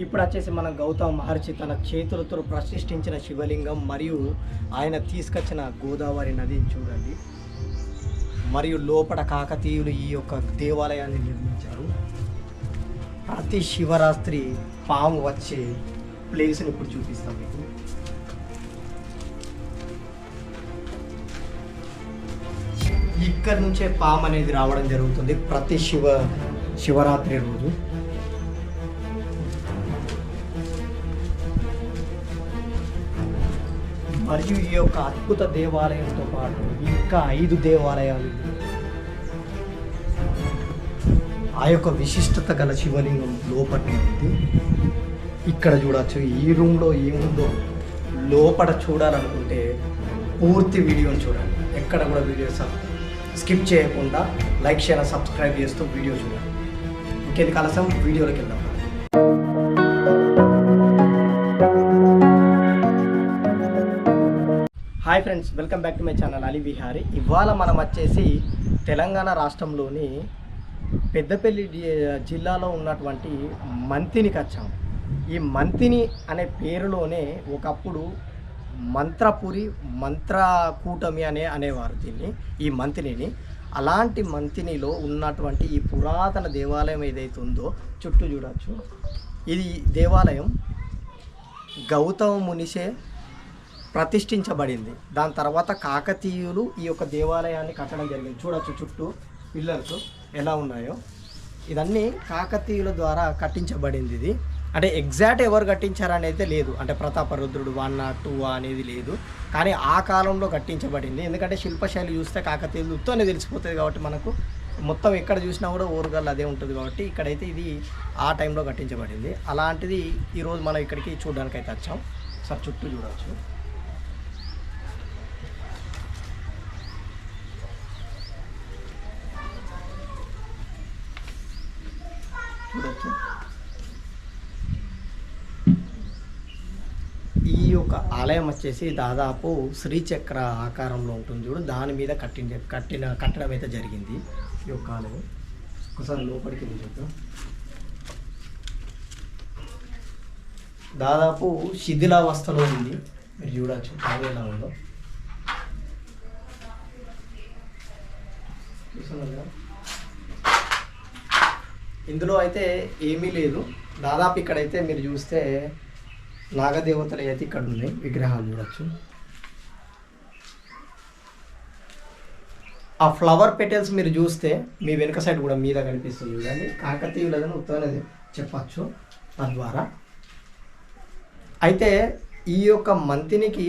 ఇప్పుడు వచ్చేసి మనం గౌతమ మహర్షి తన చేతులతో ప్రతిష్ఠించిన శివలింగం మరియు ఆయన తీసుకొచ్చిన గోదావరి నదిని చూడండి. మరియు లోపల కాకతీయులు ఈ యొక్క దేవాలయాన్ని నిర్మించారు. ప్రతి శివరాత్రి పాము వచ్చే ప్లేస్ని ఇప్పుడు చూపిస్తాం మీకు. ఇక్కడ నుంచే పాము అనేది రావడం జరుగుతుంది ప్రతి శివరాత్రి రోజు. మరియు ఈ యొక్క అద్భుత దేవాలయంతో పాటు ఇంకా 5 దేవాలయాలు, ఆ యొక్క విశిష్టత గల శివలింగం లోపల ఉంది. ఇక్కడ చూడవచ్చు. ఈ రూమ్లో ఏముందో లోపల చూడాలనుకుంటే పూర్తి వీడియోని చూడండి. ఎక్కడ కూడా వీడియో స్కిప్ చేయకుండా లైక్ షేర్ సబ్స్క్రైబ్ చేస్తూ వీడియో చూడండి. ఇంకెందుకు ఆలస్యం, వీడియోలోకి వెళ్దాం. Hi friends, welcome back to my channel Ali Vihari. ఇవాళ మనం వచ్చేసి తెలంగాణ రాష్ట్రంలోని పెద్దపల్లి జిల్లాలో ఉన్నటువంటి మంతినికి వచ్చాము. ఈ మంతిని అనే పేరులోనే ఒకప్పుడు మంత్రపురి, మంత్రకూటమి అనేవారు దీన్ని, ఈ మంతిని. అలాంటి మంతినిలో ఉన్నటువంటి ఈ పురాతన దేవాలయం ఏదైతే ఉందో చుట్టూ చూడవచ్చు. ఇది దేవాలయం గౌతమ మునిచే ప్రతిష్ఠించబడింది. దాని తర్వాత కాకతీయులు ఈ యొక్క దేవాలయాన్ని కట్టడం జరిగింది. చూడవచ్చు చుట్టూ పిల్లర్స్ ఎలా ఉన్నాయో. ఇదన్నీ కాకతీయుల ద్వారా కట్టించబడింది. ఇది అంటే ఎగ్జాక్ట్ ఎవరు కట్టించారని అయితే లేదు, అంటే ప్రతాపరుద్రుడు 1 or 2 అనేది లేదు, కానీ ఆ కాలంలో కట్టించబడింది. ఎందుకంటే శిల్పశైలి చూస్తే కాకతీయులు ఉత్తనే తెలిసిపోతుంది కాబట్టి మనకు మొత్తం ఎక్కడ చూసినా కూడా ఓరుగల్ అదే ఉంటుంది కాబట్టి ఇక్కడైతే ఇది ఆ టైంలో కట్టించబడింది. అలాంటిది ఈరోజు మనం ఇక్కడికి చూడడానికి అయితే వచ్చాం. సార్ చుట్టూ చూడవచ్చు. చూడవచ్చు. ఈ యొక్క ఆలయం వచ్చేసి దాదాపు శ్రీచక్ర ఆకారంలో ఉంటుంది చూడు, దాని మీద కట్టడం అయితే జరిగింది ఈ యొక్క ఆలయం. ఒకసారి లోపలికి వెళ్ళి చూద్దాం. దాదాపు శిథిలావస్థలో ఉంది, మీరు చూడవచ్చు బాగా ఎలా ఉందో. చూస్తున్నారు, ఇందులో అయితే ఏమీ లేదు. దాదాపు ఇక్కడైతే మీరు చూస్తే నాగదేవతలు అయితే ఇక్కడ ఉన్నాయి, విగ్రహాలు చూడవచ్చు. ఆ ఫ్లవర్ పెటల్స్ మీరు చూస్తే మీ వెనుక సైడ్ కూడా మీద కనిపిస్తుంది చూడండి. కాకతీయులదని ఉత్తరది చెప్పచ్చు తద్వారా. అయితే ఈ యొక్క మంతినికి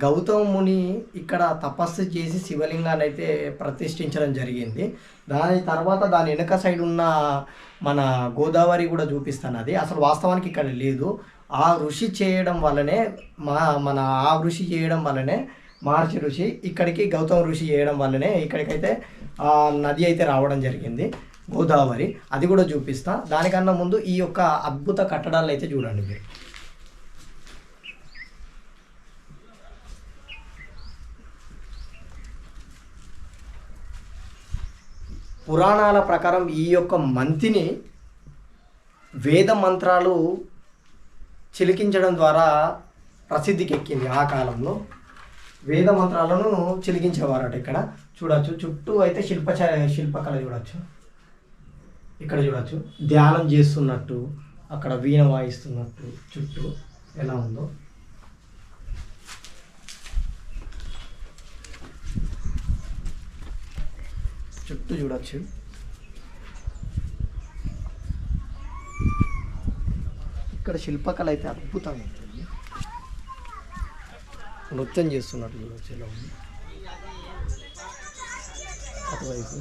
గౌతమ ముని ఇక్కడ తపస్సు చేసి శివలింగాన్ని అయితే ప్రతిష్ఠించడం జరిగింది. దాని తర్వాత దాని వెనుక సైడ్ ఉన్న మన గోదావరి కూడా చూపిస్తాను. అది అసలు వాస్తవానికి ఇక్కడ లేదు. ఆ ఋషి చేయడం వల్లనే ఋషి చేయడం వల్లనే మహర్షి ఋషి ఇక్కడికి గౌతమ ఋషి చేయడం వల్లనే ఇక్కడికైతే నది అయితే రావడం జరిగింది, గోదావరి. అది కూడా చూపిస్తా. దానికన్నా ముందు ఈ యొక్క అద్భుత కట్టడాలు అయితే చూడండి మీరు. పురాణాల ప్రకారం ఈ యొక్క మంతిని వేద మంత్రాలు చిలికించడం ద్వారా ప్రసిద్ధికి ఎక్కింది. ఆ కాలంలో వేద మంత్రాలను చిలికించేవారట. ఇక్కడ చూడవచ్చు. చుట్టూ అయితే శిల్పకళ చూడవచ్చు. ఇక్కడ చూడవచ్చు ధ్యానం చేస్తున్నట్టు, అక్కడ వీణ వాయిస్తున్నట్టు చుట్టూ ఎలా ఉందో. చుట్టూ చూడవచ్చు. ఇక్కడ శిల్పకళ అయితే అద్భుతంగా ఉంటుంది. నృత్యం చేస్తున్నట్టు చూడవచ్చు ఎలా ఉంది. అటువైపు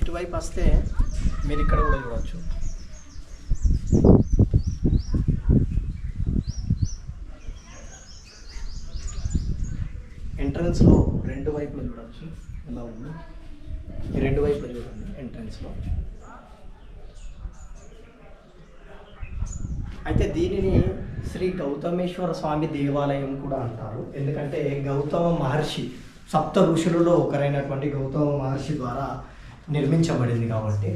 ఇటువైపు వస్తే మీరు ఇక్కడ కూడా చూడవచ్చు. ఎంట్రన్స్లో 2 వైపులు చూడవచ్చు ఎలా ఉంది. ఈ 2 వైపులు చూడండి ఎంట్రన్స్లో. అయితే దీనిని శ్రీ గౌతమేశ్వర స్వామి దేవాలయం కూడా అంటారు. ఎందుకంటే గౌతమ మహర్షి సప్త ఋషులలో ఒకరైనటువంటి గౌతమ మహర్షి ద్వారా నిర్మించబడింది కాబట్టి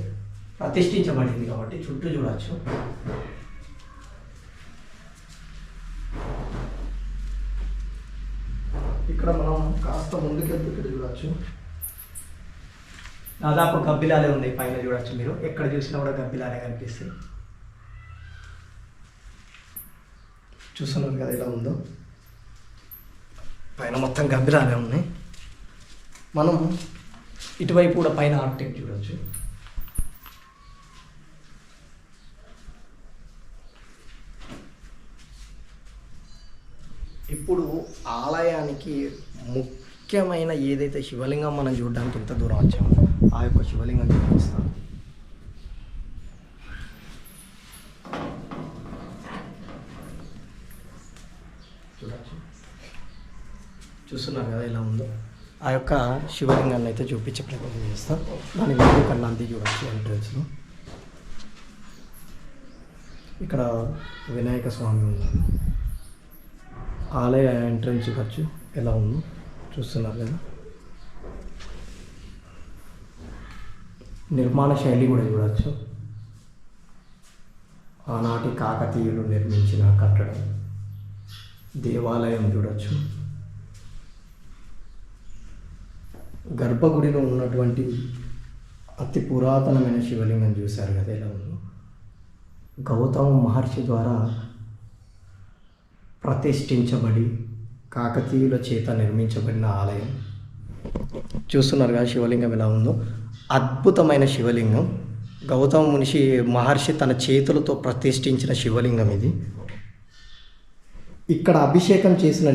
ప్రతిష్ఠించబడింది కాబట్టి చుట్టూ చూడవచ్చు. ఇక్కడ మనం కాస్త ముందుకెళ్తే ఇక్కడ చూడవచ్చు, దాదాపు గబ్బిలాలే ఉన్నాయి. పైన చూడవచ్చు, మీరు ఎక్కడ చూసినా కూడా గబ్బిలాలే కనిపిస్తాయి. చూస్తున్నారు కదా ఎలా ఉందో, పైన మొత్తం గబ్బిలాలే ఉన్నాయి. మనం ఇటువైపు కూడా పైన ఆర్కిటెక్ట్ చూడవచ్చు. ఇప్పుడు ఆలయానికి ముఖ్యమైన ఏదైతే శివలింగం మనం చూడడానికి ఎంత దూరం వచ్చామో ఆ యొక్క శివలింగం చూపిస్తాను. చూడచ్చు, చూస్తున్నారు కదా ఎలా ఉందో. ఆ యొక్క శివలింగాన్ని అయితే చూపించే ప్రయత్నం చేస్తాం. దాని ముందు కన్నా అంతే చూడవచ్చు. ఎంట్రన్స్లో ఇక్కడ వినాయక స్వామి ఉన్నారు. ఆలయ ఎంట్రన్స్ చూడవచ్చు ఎలా ఉందో, చూస్తున్నారు కదా. నిర్మాణ శైలి కూడా చూడవచ్చు. ఆనాటి కాకతీయులు నిర్మించిన కట్టడం. దేవాలయం చూడవచ్చు. గర్భగుడిలో ఉన్నటువంటి అతి పురాతనమైన శివలింగం చూశారు కదా ఎలా ఉందో. గౌతమ మహర్షి ద్వారా ప్రతిష్ఠించబడి కాకతీయుల చేత నిర్మించబడిన ఆలయం. చూస్తున్నారు కదా శివలింగం ఎలా ఉందో. అద్భుతమైన శివలింగం. గౌతమ మహర్షి తన చేతులతో ప్రతిష్ఠించిన శివలింగం ఇది. ఇక్కడ అభిషేకం చేసిన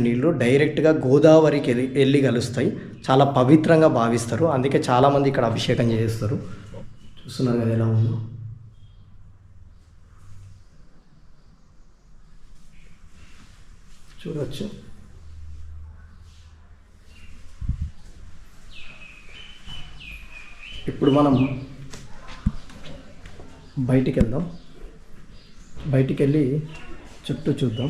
నీళ్లు డైరెక్ట్గా గోదావరికి వెళ్ళి కలుస్తాయి. చాలా పవిత్రంగా భావిస్తారు. అందుకే చాలామంది ఇక్కడ అభిషేకం చేస్తారు. చూస్తున్నారు కదా ఎలా ఉందో. చూడవచ్చు. ఇప్పుడు మనం బయటికి వెళ్దాం. బయటికి వెళ్ళి చుట్టూ చూద్దాం.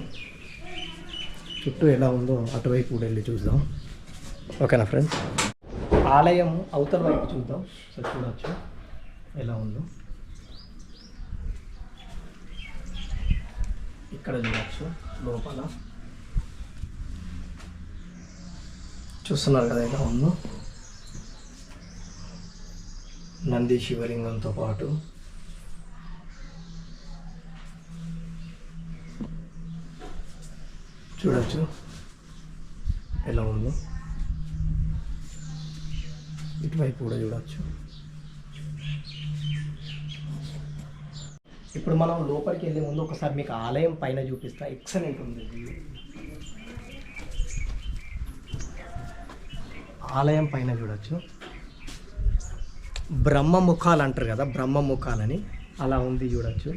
చుట్టూ ఎలా ఉందో అటువైపు కూడా వెళ్ళి చూద్దాం. ఓకేనా ఫ్రెండ్స్. ఆలయం అవతల వైపు చూద్దాం. సో చూడవచ్చు ఎలా ఉందో. ఇక్కడ చూడవచ్చు లోపల. చూస్తున్నారు కదా ఎలా ఉందో. నంది శివలింగంతో పాటు చూడవచ్చు ఎలా ఉందో. ఇటువైపు కూడా చూడవచ్చు. ఇప్పుడు మనం లోపలికి వెళ్ళే ముందు ఒకసారి మీకు ఆలయం పైన చూపిస్తా. ఎక్సలెంట్ ఉంది. ఆలయం పైన చూడవచ్చు. బ్రహ్మముఖాలు అంటారు కదా, బ్రహ్మముఖాలని అలా ఉంది చూడవచ్చు.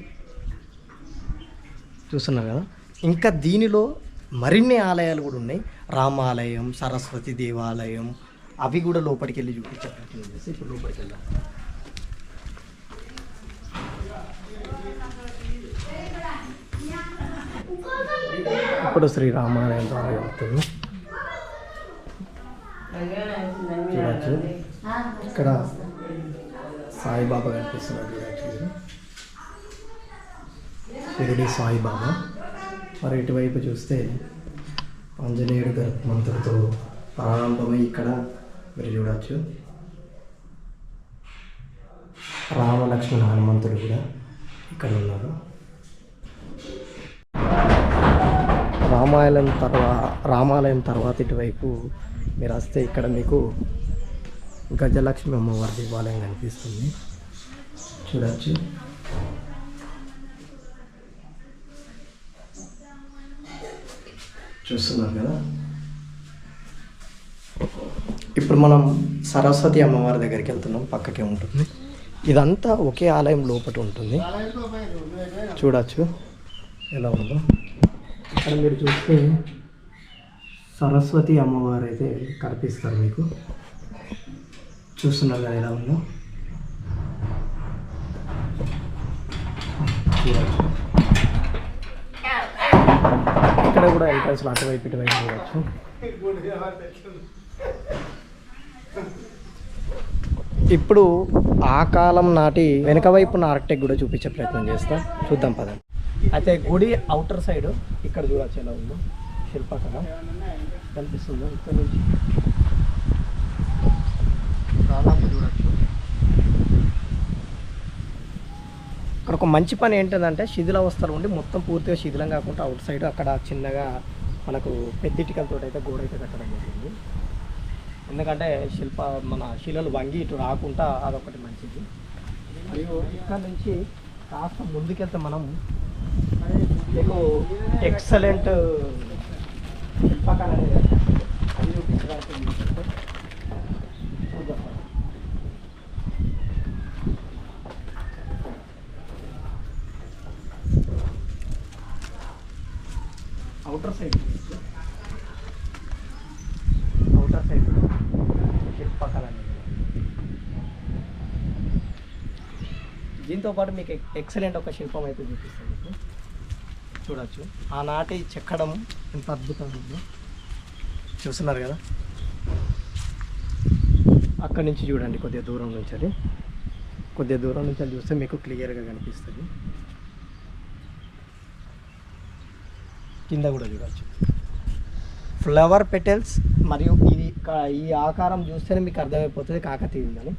చూస్తున్నారు కదా. ఇంకా దీనిలో మరిన్ని ఆలయాలు కూడా ఉన్నాయి. రామాలయం, సరస్వతి దేవాలయం, అవి కూడా లోపలికి వెళ్ళి చూపించే ప్రయత్నం చేసి ఇప్పుడు లోపలికి వెళ్దాం. ఇప్పుడు శ్రీరామాలయం ద్వారా వెళ్తుంది. చూడవచ్చు ఇక్కడ సాయిబాబా కనిపిస్తున్నారు. చూడవచ్చు షిరిడి సాయిబాబా. మరి ఇటువైపు చూస్తే ఆంజనేయుడు గర్భమంతుడితో ప్రారంభమై ఇక్కడ మీరు చూడవచ్చు. రామలక్ష్మణ హనుమంతుడు కూడా ఇక్కడ ఉన్నారు. రామాలయం తర్వాత ఇటువైపు మీరు వస్తే ఇక్కడ మీకు గజలక్ష్మి అమ్మవారి దేవాలయం కనిపిస్తుంది. చూడవచ్చు. చూస్తున్నారు కదా. ఇప్పుడు మనం సరస్వతి అమ్మవారి దగ్గరికి వెళ్తున్నాం. పక్కకే ఉంటుంది. ఇదంతా ఒకే ఆలయం లోపల ఉంటుంది. చూడవచ్చు ఎలా ఉందో. ఇక్కడ మీరు చూస్తే సరస్వతి అమ్మవారు అయితే కనిపిస్తారు మీకు. చూస్తున్నారు కదా ఎలా ఉందో. చూడవచ్చు. ఇక్కడ కూడా ఎంట్రన్స్లో అటువైపు ఇటువైపు చూడవచ్చు. ఇప్పుడు ఆ కాలం నాటి వెనక వైపున ఆర్కిటెక్ట్ కూడా చూపించే ప్రయత్నం చేస్తాం, చూద్దాం పదండి. అయితే గుడి అవుటర్ సైడ్ ఇక్కడ చూడొచ్చు ఎలా ఉందో శిల్పకళ కనిపిస్తుందో. ఇక్కడ నుంచి దాదాపు చూడొచ్చు. ఇక్కడ ఒక మంచి పని ఏంటంటే శిథిలావస్థలు ఉండి మొత్తం పూర్తిగా శిథిలం కాకుండా అవుట్ సైడ్ అక్కడ చిన్నగా మనకు పెద్దిటికలతో అయితే గోడ అయితే కట్టడం జరిగింది. ఎందుకంటే మన శిలలు వంగి ఇటు రాకుండా అదొకటి మంచిది. మరియు ఇక్కడ నుంచి కాస్త ముందుకెళ్తే మనం మీకు ఎక్సలెంట్ శిల్పకళ అనేది అది చూపించడానికి చూద్దాం. అవుటర్ సైడ్ శిల్పకళ అనేది దీంతో పాటు మీకు ఎక్సలెంట్ ఒక శిల్పం అయితే చూపిస్తాను. మీకు చూడొచ్చు ఆనాటి చెక్కడం ఎంత అద్భుతంగా ఉందో చూస్తున్నారు కదా. అక్కడి నుంచి చూడండి, కొద్దిగా దూరం నుంచి అది చూస్తే మీకు క్లియర్గా కనిపిస్తుంది. కింద కూడా చూడవచ్చు ఫ్లవర్ పెటల్స్. మరియు ఈ ఆకారం చూస్తేనే మీకు అర్థమైపోతుంది కాకతీయ ఉందని.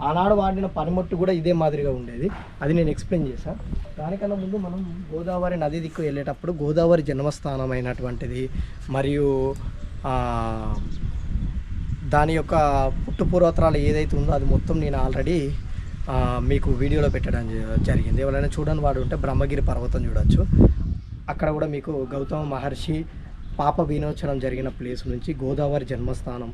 ఆనాడు వాడిన పనిముట్టు కూడా ఇదే మాదిరిగా ఉండేది, అది నేను ఎక్స్ప్లెయిన్ చేశాను. దానికన్నా ముందు మనం గోదావరి నది దిక్కు వెళ్ళేటప్పుడు గోదావరి జన్మస్థానం అయినటువంటిది మరియు దాని యొక్క పుట్టుపూర్వత్రాలు ఏదైతే ఉందో అది మొత్తం నేను ఆల్రెడీ మీకు వీడియోలో పెట్టడం జరిగింది. ఎవరైనా చూడని వాడు ఉంటే బ్రహ్మగిరి పర్వతం చూడవచ్చు. అక్కడ కూడా మీకు గౌతమ మహర్షి పాప విమోచనం జరిగిన ప్లేస్ నుంచి గోదావరి జన్మస్థానం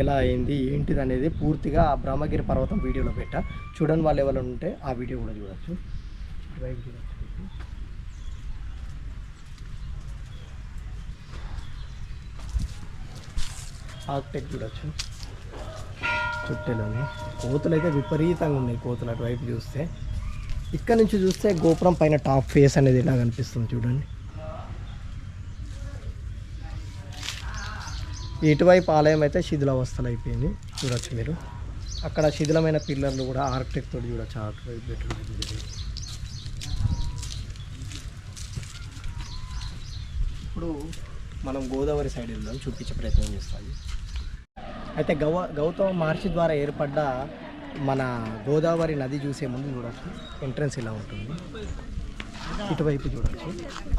ఎలా అయింది ఏంటిది అనేది పూర్తిగా ఆ బ్రహ్మగిరి పర్వతం వీడియోలో పెట్టా. చూడని వాళ్ళు ఎవరైనా ఉంటే ఆ వీడియో కూడా చూడవచ్చు. ఆర్కిటెక్ట్ చూడవచ్చు. చుట్టేలోని కోతులు అయితే విపరీతంగా ఉన్నాయి. కోతులు అటువైపు చూస్తే, ఇక్కడ నుంచి చూస్తే గోపురం పైన టాప్ ఫేస్ అనేది ఎలా కనిపిస్తుంది చూడండి. ఇటువైపు ఆలయం అయితే శిథిలావస్థలు అయిపోయింది చూడొచ్చు మీరు. అక్కడ శిథిలమైన పిల్లర్లు కూడా ఆర్కిటెక్ట్ తోటి చూడొచ్చు. అటువైపు పెట్టడం. ఇప్పుడు మనం గోదావరి సైడ్ వెళ్దాం, చూపించే ప్రయత్నం చేస్తాము. అయితే గౌతమ మహర్షి ద్వారా ఏర్పడ్డ మన గోదావరి నది చూసే ముందు చూడవచ్చు ఎంట్రన్స్ ఇలా ఉంటుంది. ఇటువైపు చూడవచ్చు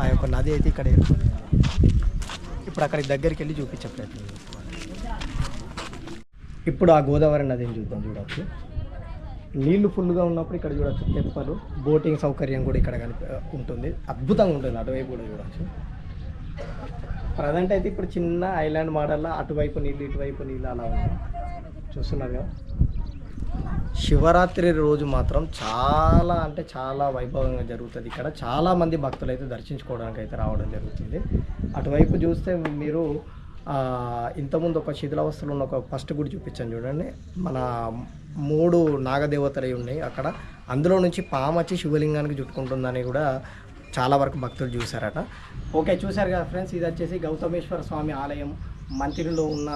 ఆ యొక్క నది అయితే ఇక్కడ ఏర్పడింది. ఇప్పుడు అక్కడికి దగ్గరికి వెళ్ళి చూపించే ప్రయత్నం చేస్తాం. ఇప్పుడు ఆ గోదావరి నదిని చూడవచ్చు. నీళ్లు ఫుల్గా ఉన్నప్పుడు ఇక్కడ చూడవచ్చు తెప్పలు, బోటింగ్ సౌకర్యం కూడా ఇక్కడ ఉంటుంది. అద్భుతంగా ఉంటుంది. అటువైపు కూడా చూడవచ్చు. ప్రజెంట్ అయితే ఇప్పుడు చిన్న ఐలాండ్ మోడల్లో అటువైపు నీళ్ళు ఇటువైపు నీళ్ళు అలా ఉంది, చూస్తున్నారు కదా. శివరాత్రి రోజు మాత్రం చాలా అంటే చాలా వైభవంగా జరుగుతుంది. ఇక్కడ చాలామంది భక్తులు అయితే దర్శించుకోవడానికి అయితే రావడం జరుగుతుంది. అటువైపు చూస్తే మీరు ఇంతకుముందు ఒక శిథిలావస్థలో ఉన్న ఒక ఫస్ట్ గుడి చూపించాను చూడండి. మన 3 నాగదేవతలు ఉన్నాయి అక్కడ. అందులో నుంచి పాము వచ్చి శివలింగానికి చుట్టుకుంటుందని కూడా చాలా వరకు భక్తులు చూశారట. ఓకే, చూశారు కదా ఫ్రెండ్స్. ఇది వచ్చేసి గౌతమేశ్వర స్వామి ఆలయం మంతిరిలో ఉన్న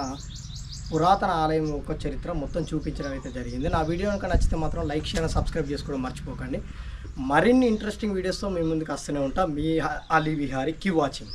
పురాతన ఆలయం యొక్క చరిత్ర మొత్తం చూపించడం అయితే జరిగింది. నా వీడియో కనుక నచ్చితే మాత్రం లైక్, షేర్, సబ్స్క్రైబ్ చేసుకోవడం మర్చిపోకండి. మరిన్ని ఇంట్రెస్టింగ్ వీడియోస్తో మీ ముందుకు వస్తూనే ఉంటాం. మీ అలీ విహారీ. Keep watching.